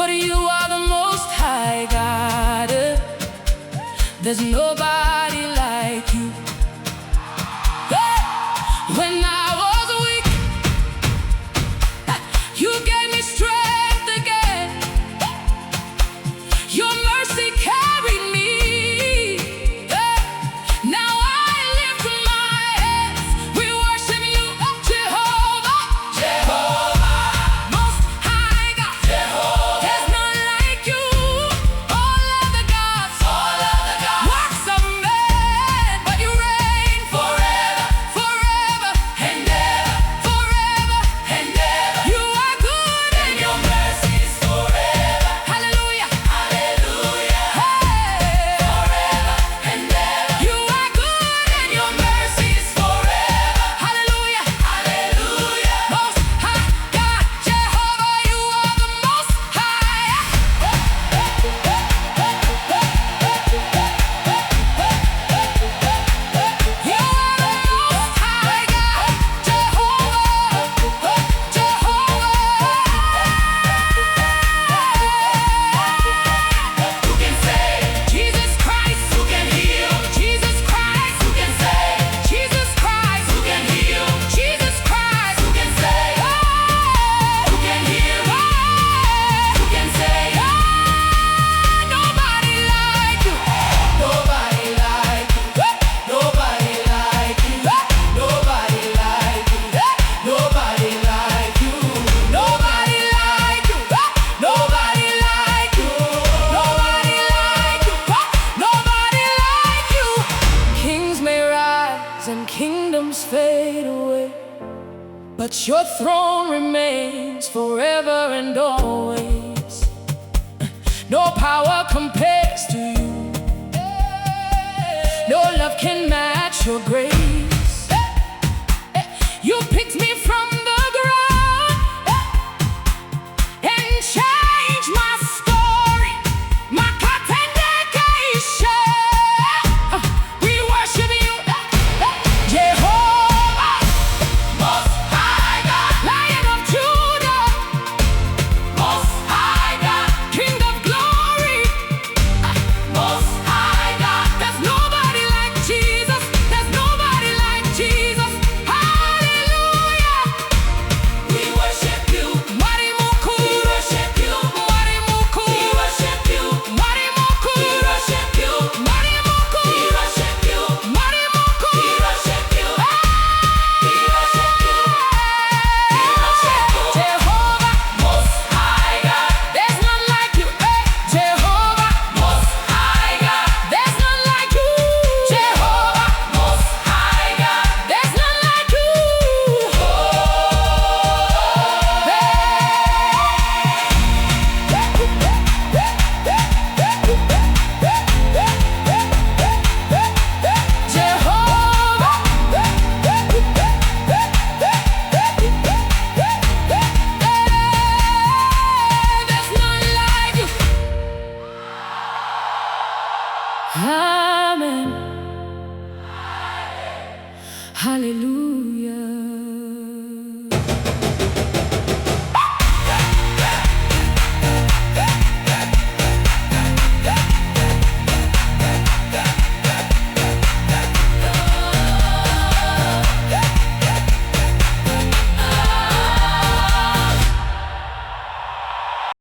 Lord, you are the most high God. There's nobody like you. Hey! When I was weak, you gave me strength again. Your mercy carried me. Hey! Now I lift my hands. We worship you, Jehovah. Jehovah, most high God. Jehovah, there's none like you. All of the gods, works of men, but you reign forever, forever and ever, forever and ever. You are good and your mercy is forever. Hallelujah, hallelujah. Hey, forever and ever. You are good and your mercy is forever. Hallelujah, hallelujah. Most high God, Jehovah, you are the most high. You are the most high God, Jehovah, Jehovah. Who can save? Jesus Christ. Who can heal? Jesus Christ. Who can save? Jesus Christ. Who can heal? Jesus Christ. Who can save? Who can heal? Who can save? Nobody like you. Nobody like you. Nobody like you. Nobody like you. Nobody like you. Nobody like you. Nobody like you. Nobody like you. Nobody like you. Kings may rise and kingdoms fade away, but your throne remains forever and always. No power compares to you. No love can match your grace. You picked me from the ground and changed my story. Makatendeka Ishe. We worship you, Jehovah, most high God. Lion of Judah, most high God. King of glory, most high God. There's nobody like Jesus. There's nobody like Jesus. Hallelujah. We worship you. Mwari mukuru. We worship you. Mwari mukuru. We worship you. Mwari mukuru. We worship you. Mwari mukuru. We worship you. Mwari mukuru. We worship you. We worship you. We worship you. Jehovah, most high God. There's none like you. Jehovah, most high God. There's none like you. Jehovah, most high God. There's none like you. Jehovah, there's none like you. Amen. Hallelujah.